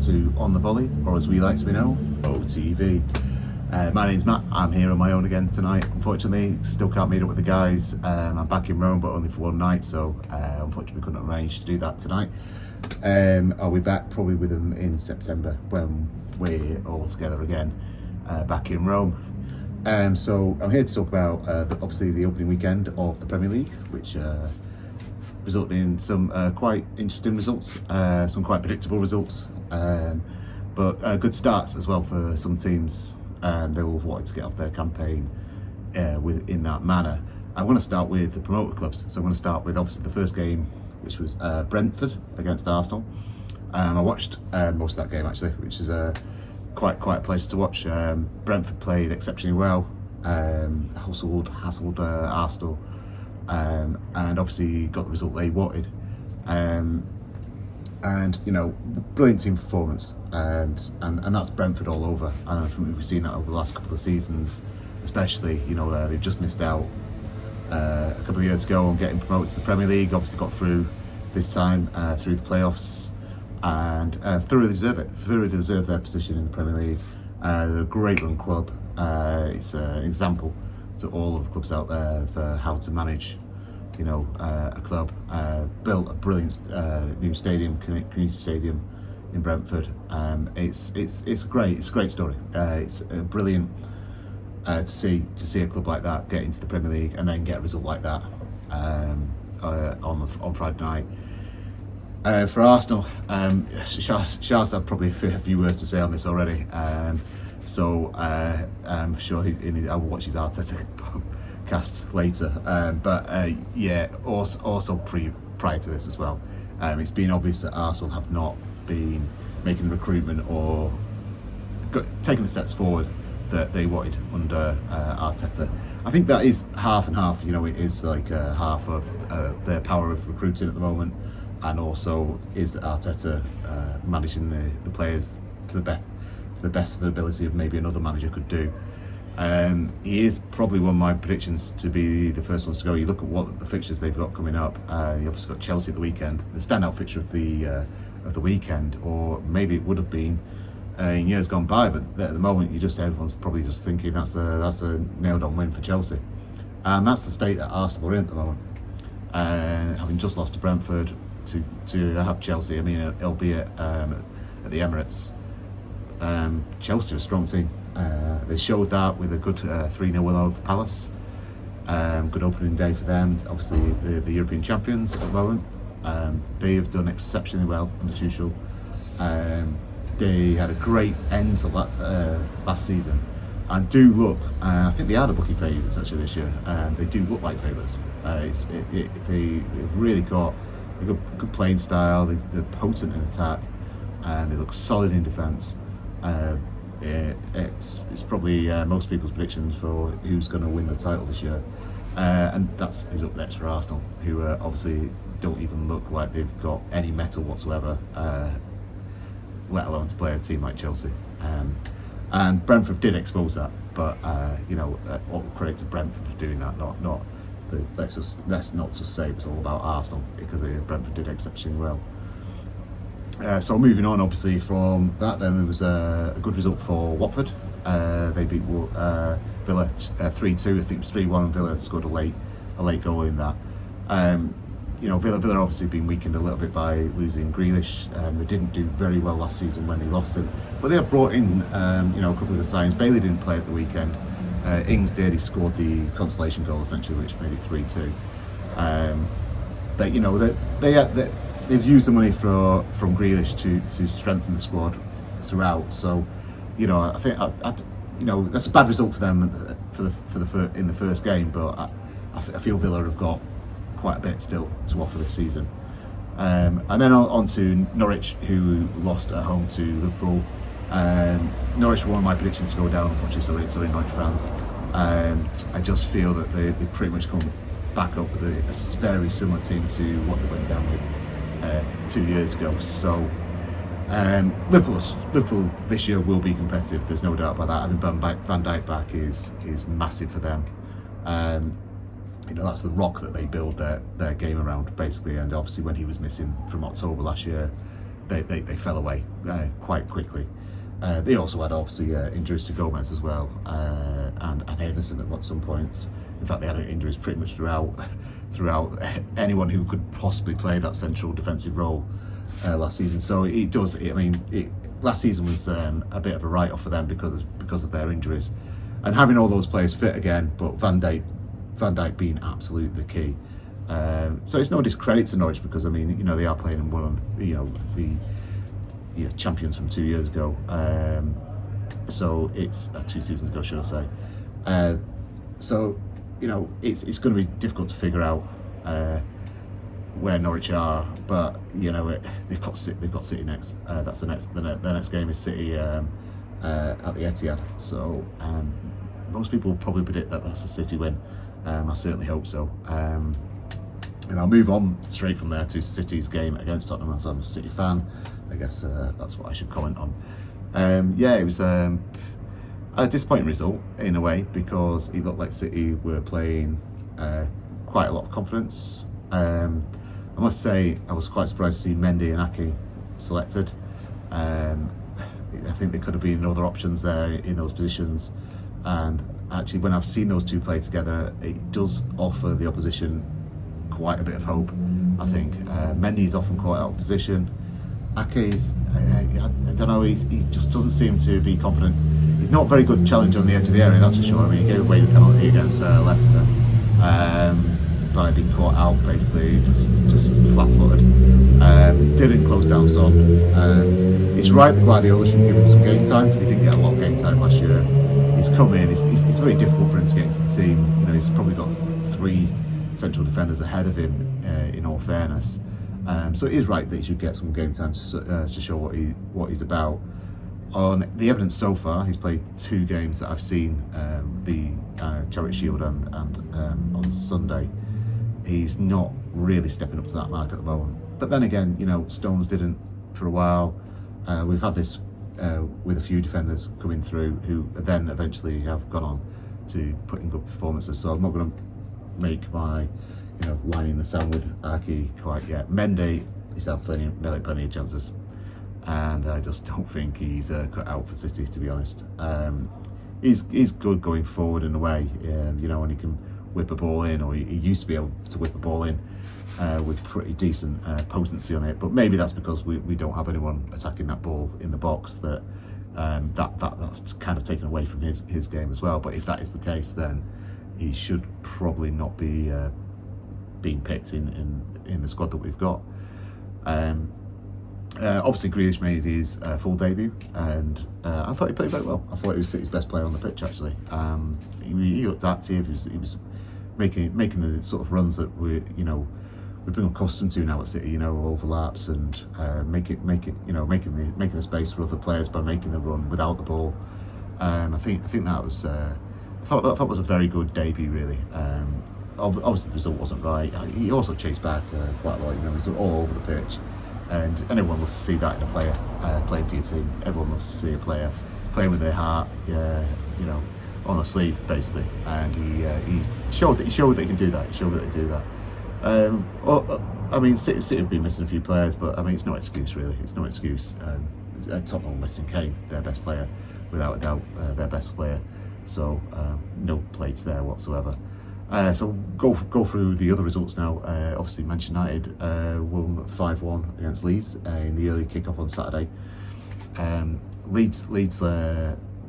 to On the Volley, or as we like to be known, OTV. My name's Matt. I'm here on my own again tonight. Unfortunately, still can't meet up with the guys. I'm back in Rome, but only for one night, so unfortunately we couldn't arrange to do that tonight. I'll be back probably with them in September when we're all together again, back in Rome. So I'm here to talk about obviously the opening weekend of the Premier League, which resulted in some quite interesting results, some quite predictable results, but good starts as well for some teams. They all wanted to get off their campaign in that manner. I want to start with the promoter clubs, so I'm going to start with obviously the first game, which was Brentford against Arsenal. I watched most of that game actually, which is quite a pleasure to watch. Brentford played exceptionally well, hassled Arsenal, and obviously got the result they wanted. And you know, brilliant team performance, and that's Brentford all over. And I think we've seen that over the last couple of seasons, especially. You know, they've just missed out a couple of years ago on getting promoted to the Premier League. Obviously got through this time through the playoffs, and thoroughly deserve their position in the Premier League. They're a great run club. It's an example to all of the clubs out there for how to manage, you know, a club. Built a brilliant new stadium, community stadium in Brentford. It's a great story. It's brilliant to see a club like that get into the Premier League and then get a result like that on Friday night. For Arsenal, Charles had probably a few words to say on this already. So I'm sure I will watch his Arteta cast later. Yeah, also prior to this as well, it's been obvious that Arsenal have not been making recruitment or taking the steps forward that they wanted under Arteta. I think that is half and half. You know, it is like half of their power of recruiting at the moment, and also is that Arteta managing the players to the best of the ability of maybe another manager could do. He is probably one of my predictions to be the first ones to go. You look at what the fixtures they've got coming up. You obviously got Chelsea at the weekend, the standout fixture of the weekend, or maybe it would have been in years gone by. But at the moment, everyone's probably just thinking that's a nailed-on win for Chelsea, and that's the state that Arsenal are in at the moment. Having just lost to Brentford, to have Chelsea, I mean, albeit at the Emirates. Chelsea are a strong team. They showed that with a good 3-0 win over Palace. Good opening day for them. Obviously, the European champions at the moment. They have done exceptionally well under Tuchel. They had a great end to last season, and do look. I think they are the bookie favourites actually this year. They do look like favourites. They've really got a good playing style. They're potent in attack, and they look solid in defence. It's probably most people's predictions for who's going to win the title this year, and that's who's up next for Arsenal, who obviously don't even look like they've got any mettle whatsoever, let alone to play a team like Chelsea. And Brentford did expose that, but you know, all credit to Brentford for doing that. Let's not just say it was all about Arsenal, because Brentford did exceptionally well. So moving on, obviously from that, then there was a good result for Watford. They beat Villa 3-2. I think it was 3-1, and Villa scored a late goal in that. You know, Villa obviously been weakened a little bit by losing Grealish. They didn't do very well last season when they lost him, but they have brought in you know, a couple of good signs. Bailey didn't play at the weekend. Ings did. He scored the consolation goal essentially, which made it 3-2. But you know, they've used the money from Grealish to strengthen the squad throughout. So, you know, I think you know, that's a bad result for them in the first game. But I feel Villa have got quite a bit still to offer this season. And then on to Norwich, who lost at home to Liverpool. Norwich were one of my predictions to go down, unfortunately. Sorry, Norwich fans. I just feel that they pretty much come back up with a very similar team to what they went down with 2 years ago. So Liverpool this year will be competitive. There's no doubt about that. Having Van Dijk back is massive for them. You know, that's the rock that they build their game around, basically. And obviously, when he was missing from October last year, they fell away quite quickly. They also had obviously injuries to Gomez as well, and Henderson at some points. In fact, they had injuries pretty much throughout anyone who could possibly play that central defensive role last season. So it does. Last season was a bit of a write-off for them because of their injuries, and having all those players fit again. But Van Dijk being absolutely the key. So it's no discredit to Norwich, because they are playing in one of the champions from 2 years ago. So it's 2 seasons ago, should I say? So it's going to be difficult to figure out where Norwich are, but they've got City next. That's the next game is City at the Etihad. So most people will probably predict that that's a City win. I certainly hope so. And I'll move on straight from there to City's game against Tottenham, as I'm a City fan. I guess that's what I should comment on. It was a disappointing result in a way, because it looked like City were playing quite a lot of confidence. I must say I was quite surprised to see Mendy and Ake selected. I think there could have been other options there in those positions, and actually when I've seen those two play together, it does offer the opposition quite a bit of hope. I think Mendy is often caught out of position. Ake's, I don't know, he just doesn't seem to be confident. He's not a very good challenger on the edge of the area, that's for sure. He gave away the penalty against Leicester by being caught out, basically, just flat-footed. Didn't close down Son. It's right that Guardiola should give him some game time, because he didn't get a lot of game time last year. He's come in, it's very difficult for him to get into the team. He's probably got 3 central defenders ahead of him, in all fairness. So it is right that he should get some game time to show what he's about. On the evidence so far, he's played 2 games that I've seen, the Charity Shield and on Sunday. He's not really stepping up to that mark at the moment. But then again, Stones didn't for a while. We've had this with a few defenders coming through who then eventually have gone on to put in good performances. So I'm not going to make my line in the sand with Ake quite yet. Mendy, he's had plenty of chances, and I just don't think he's cut out for City, to be honest. He's good going forward in a way, and he can whip a ball in, or he used to be able to whip a ball in with pretty decent potency on it. But maybe that's because we don't have anyone attacking that ball in the box that's kind of taken away from his game as well. But if that is the case, then he should probably not be being picked in the squad that we've got. Obviously Grealish made his full debut, and I thought he played very well. I thought he was City's best player on the pitch, actually. He looked active. He was making the sort of runs that we've been accustomed to now at City, overlaps and making the space for other players by making the run without the ball. I think that was I thought was a very good debut, really. Obviously the result wasn't right. He also chased back quite a lot. He was all over the pitch, and everyone loves to see that in a player playing for your team. Everyone loves to see a player playing with their heart, on the sleeve, basically. And he showed that he can do that. He showed that they do that. City have been missing a few players, but it's no excuse, really. It's no excuse. Tottenham missing Kane, their best player, without a doubt, their best player. So no plates there whatsoever. So go through the other results now. Obviously, Manchester United won 5-1 against Leeds in the early kick-off on Saturday. Leeds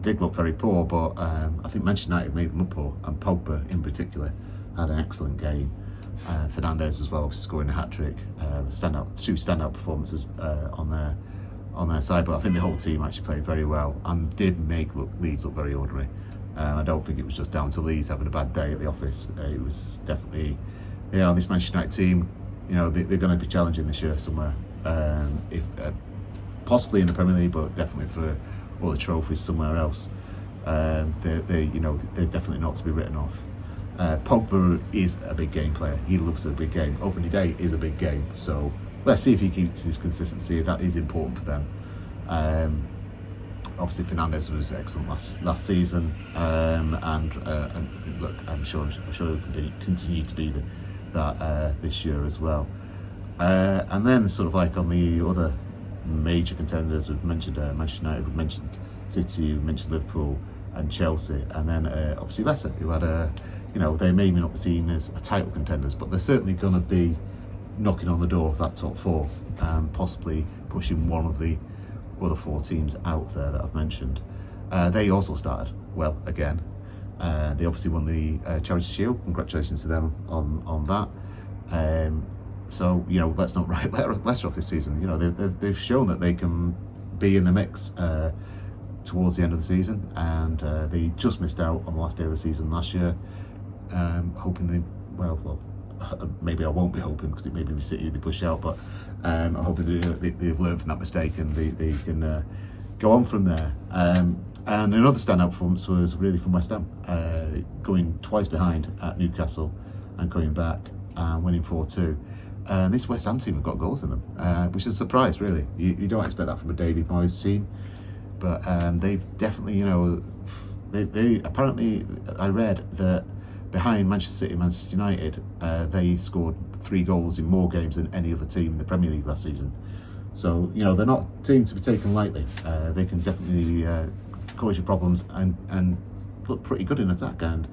did look very poor, but I think Manchester United made them look poor, and Pogba in particular had an excellent game. Fernandes as well, obviously scoring a hat-trick. Two standout performances on their side, but I think the whole team actually played very well and did make Leeds look very ordinary. I don't think it was just down to Leeds having a bad day at the office. It was definitely, this Manchester United team, they're going to be challenging this year somewhere. If possibly in the Premier League, but definitely for all the trophies somewhere else. They're definitely not to be written off. Pogba is a big game player. He loves a big game. Opening day is a big game, so let's see if he keeps his consistency. That is important for them. Obviously, Fernandes was excellent last season, and look, I'm sure he'll continue to be that this year as well. And then, sort of like on the other major contenders. We've mentioned Manchester United, we've mentioned City, we've mentioned Liverpool and Chelsea, and then obviously Leicester, who had they may not be seen as a title contenders, but they're certainly going to be knocking on the door of that top four, possibly pushing one of the other four teams out there that I've mentioned. They also started well again. They obviously won the Charity Shield. Congratulations to them on that. So let's not write Leicester off this season. They've shown that they can be in the mix towards the end of the season, and they just missed out on the last day of the season last year. Hoping maybe I won't be hoping, because it may be City they push out, but I'm hoping they've learned from that mistake and they can go on from there. And another standout performance was really from West Ham, going twice behind at Newcastle and coming back and winning 4-2. This West Ham team have got goals in them, which is a surprise, really. You don't expect that from a David Moyes team, but they've definitely, they apparently, I read that behind Manchester City and Manchester United, they scored 3 goals in more games than any other team in the Premier League last season. So, they're not a team to be taken lightly. They can definitely cause you problems and look pretty good in attack. And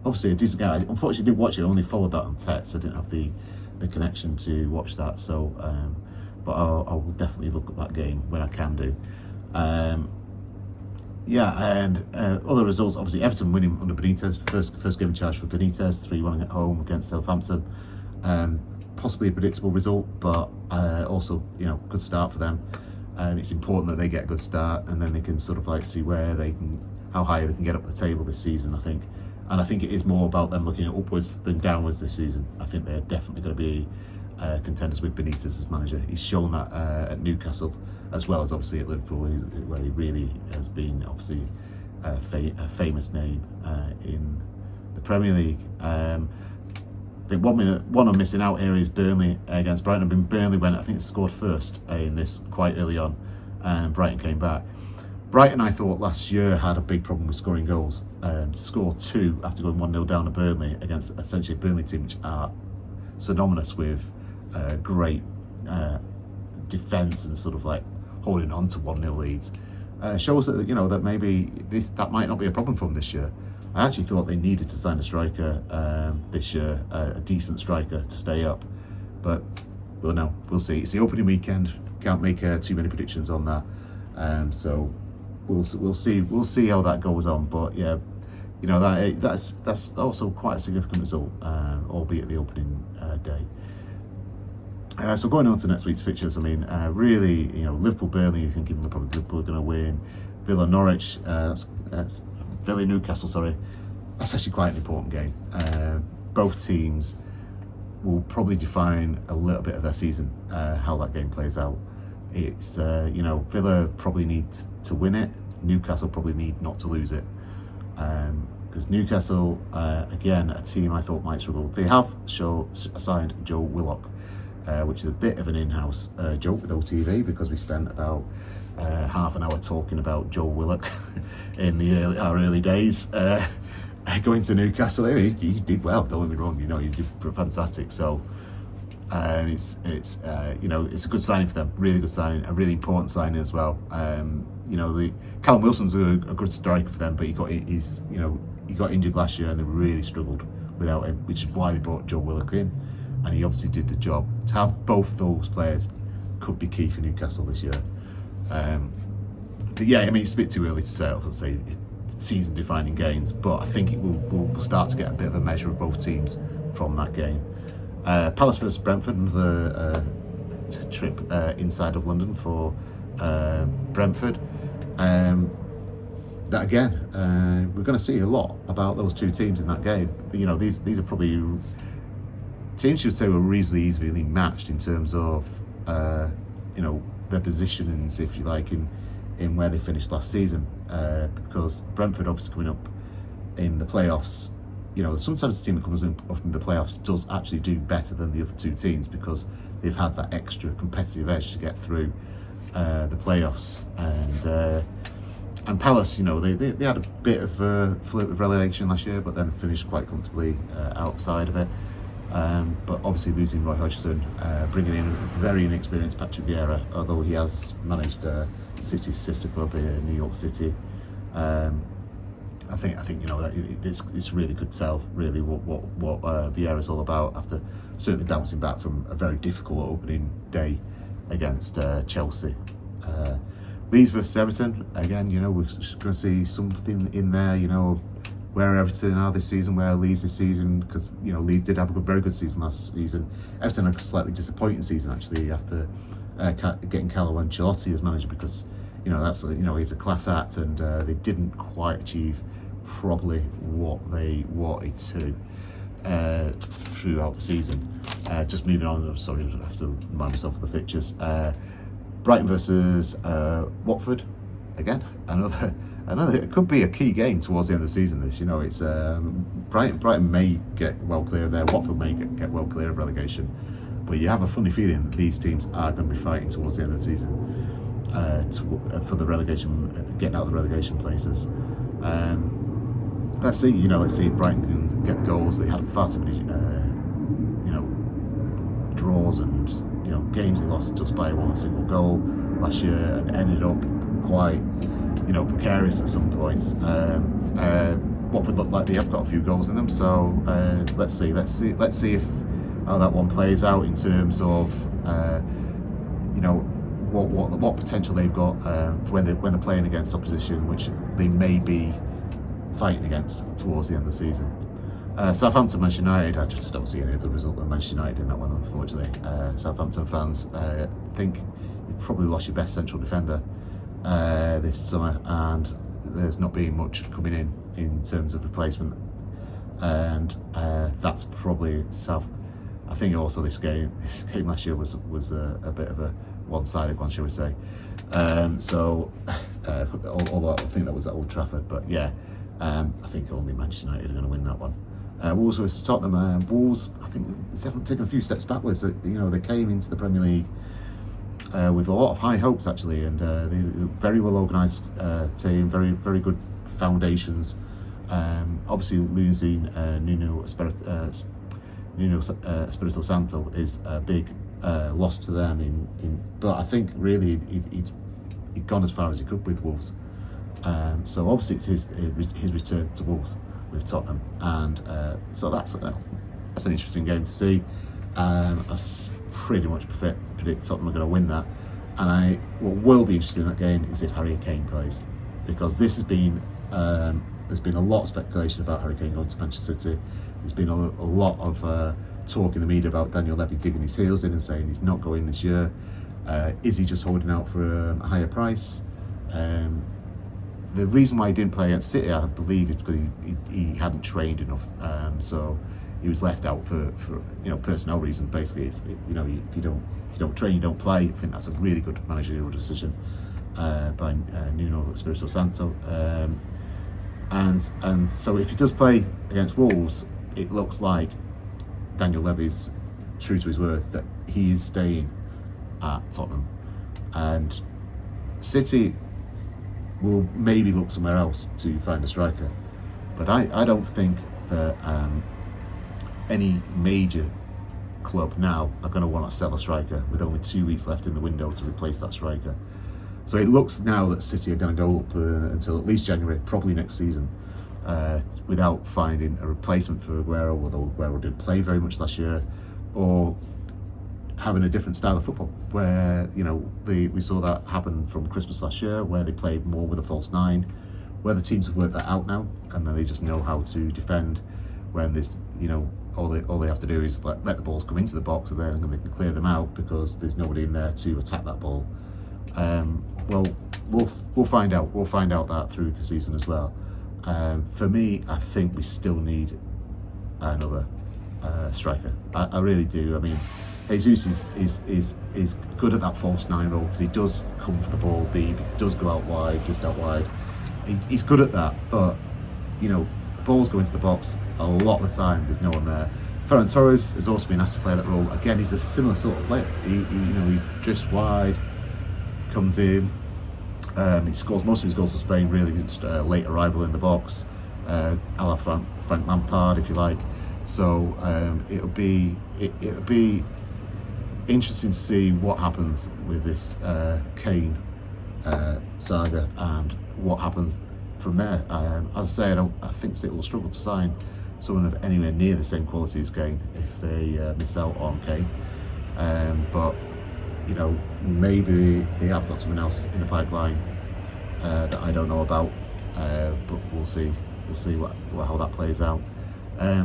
obviously a decent guy. Unfortunately, I didn't watch it. I only followed that on text. I didn't have the connection to watch that. So, but I will definitely look at that game when I can do. And other results, obviously Everton winning under Benitez, first game in charge for Benitez, 3-1 at home against Southampton. Possibly a predictable result, but also, good start for them. It's important that they get a good start, and then they can sort of see how high they can get up the table this season, I think. And I think it is more about them looking upwards than downwards this season. I think they're definitely going to be contenders with Benitez as manager. He's shown that at Newcastle, as well as obviously at Liverpool, where he really has been obviously a famous name in the Premier League. The one I'm missing out here is Burnley against Brighton. Burnley went, I think, scored first in this quite early on, and Brighton came back. Brighton, I thought last year, had a big problem with scoring goals. To score 2 after going 1-0 down to Burnley against essentially a Burnley team which are synonymous with great defence and sort of holding on to 1-0 leads, shows that that maybe that might not be a problem for them this year. I actually thought they needed to sign a striker this year, a decent striker to stay up, but we'll see. It's the opening weekend. Can't make too many predictions on that. So we'll see how that goes on. But yeah, that's also quite a significant result, albeit the opening day. So going on to next week's fixtures, really, Liverpool, Burnley, you think probably Liverpool are going to win. Villa, Norwich, that's Villa, Newcastle, sorry. That's actually quite an important game. Both teams will probably define a little bit of their season, how that game plays out. It's, Villa probably need to win it. Newcastle probably need not to lose it. Because Newcastle, again, a team I thought might struggle. They have signed Joe Willock, which is a bit of an in-house joke with OTV, because we spent about half an hour talking about Joe Willock in our early days going to Newcastle. He did well, don't get me wrong, he did fantastic. So it's a good signing for them, really good signing, a really important signing as well. Callum Wilson's a good striker for them, but he got injured last year and they really struggled without him, which is why they brought Joe Willock in, and he obviously did the job. To have both those players could be key for Newcastle this year. But yeah, it's a bit too early to say season-defining games, but I think we'll start to get a bit of a measure of both teams from that game. Palace versus Brentford, another trip inside of London for Brentford. That again, we're going to see a lot about those two teams in that game. These are probably teams you would say were reasonably easily matched in terms of their positionings, if you like, in where they finished last season, because Brentford obviously coming up in the playoffs. Sometimes the team that comes up in the playoffs does actually do better than the other two teams, because they've had that extra competitive edge to get through the playoffs. And Palace, they had a bit of a flirt with relegation last year, but then finished quite comfortably outside of it. But obviously losing Roy Hodgson, bringing in a very inexperienced Patrick Vieira, although he has managed City's sister club in New York City. I think that this really could tell really what Vieira's all about after certainly bouncing back from a very difficult opening day against Chelsea. Leeds versus Everton, again, we're going to see something in there, where Everton are this season, where Leeds this season, because Leeds did have a very good season last season. Everton had a slightly disappointing season actually after getting Carlo Ancelotti as manager, because that's he's a class act, and they didn't quite achieve probably what they wanted to throughout the season. Just moving on, I'm sorry, I have to remind myself of the fixtures. Brighton versus Watford, again, another. It could be a key game towards the end of the season. It's Brighton may get well clear of there. Watford may get well clear of relegation, but you have a funny feeling that these teams are going to be fighting towards the end of the season for the relegation, getting out of the relegation places. Let's see. Let's see if Brighton can get the goals. They had far too many, draws and games they lost just by one single goal last year, and ended up quite precarious at some points. Watford look like they have got a few goals in them, so let's see if how that one plays out in terms of what potential they've got when they're playing against opposition, which they may be fighting against towards the end of the season. Southampton, Manchester United, I just don't see any of the result of Manchester United in that one, unfortunately. Southampton fans, think you've probably lost your best central defender this summer, and there's not been much coming in terms of replacement, and that's probably South. I think also this game last year was a bit of a one-sided one, shall we say. Although I think that was at Old Trafford, but yeah, I think only Manchester United are going to win that one. Wolves versus Tottenham. Wolves, I think, it's definitely taken a few steps backwards. They came into the Premier League with a lot of high hopes actually, and they're very well organised team, very very good foundations. Obviously losing Nuno Espirito Santo is a big loss to them. But I think really he'd gone as far as he could with Wolves. So obviously it's his return to Wolves with Tottenham, and so that's an interesting game to see. I pretty much predict Tottenham are going to win that, and what will be interesting in that game is if Harry Kane plays, because this has been there's been a lot of speculation about Harry Kane going to Manchester City. There's been a lot of talk in the media about Daniel Levy digging his heels in and saying he's not going this year. Is he just holding out for a higher price? The reason why he didn't play against City, I believe, is because he hadn't trained enough. So he was left out for personnel reasons. Basically, if you don't train, you don't play. I think that's a really good managerial decision by Nuno Espirito Santo. And so if he does play against Wolves, it looks like Daniel Levy's true to his word that he is staying at Tottenham, and City will maybe look somewhere else to find a striker. But I don't think that any major club now are going to want to sell a striker with only 2 weeks left in the window to replace that striker. So it looks now that City are going to go up until at least January, probably next season, without finding a replacement for Aguero, although Aguero didn't play very much last year, or having a different style of football, where we saw that happen from Christmas last year, where they played more with a false nine, where the teams have worked that out now, and then they just know how to defend when there's all they have to do is let the balls come into the box, and then they can clear them out because there's nobody in there to attack that ball. Well, we'll find out. We'll find out that through the season as well. For me, I think we still need another striker. I really do. I mean, Jesus is good at that false nine role because he does come for the ball deep. He does go out wide, just out wide. He's good at that, but the balls go into the box a lot of the time. There's no one there. Ferran Torres has also been asked to play that role. Again, he's a similar sort of player. He drifts wide, comes in. He scores most of his goals for Spain really just late arrival in the box, a la Frank Lampard, if you like. So it'll be interesting to see what happens with this Kane saga and what happens from there. As I say, I think City will struggle to sign someone of anywhere near the same quality as Kane if they miss out on Kane. But maybe they have got someone else in the pipeline that I don't know about. But we'll see. We'll see how that plays out.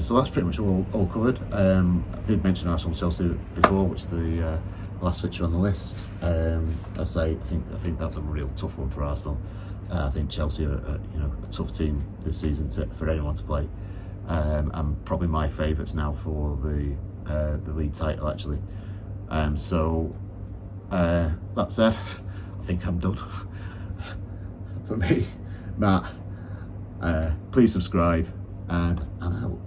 So that's pretty much all covered. I did mention Arsenal and Chelsea before, which is the last fixture on the list. I think that's a real tough one for Arsenal. I think Chelsea are a tough team this season for anyone to play, and probably my favourites now for the league title actually. So that said, I think I'm done. For me, Matt, please subscribe and I'm out.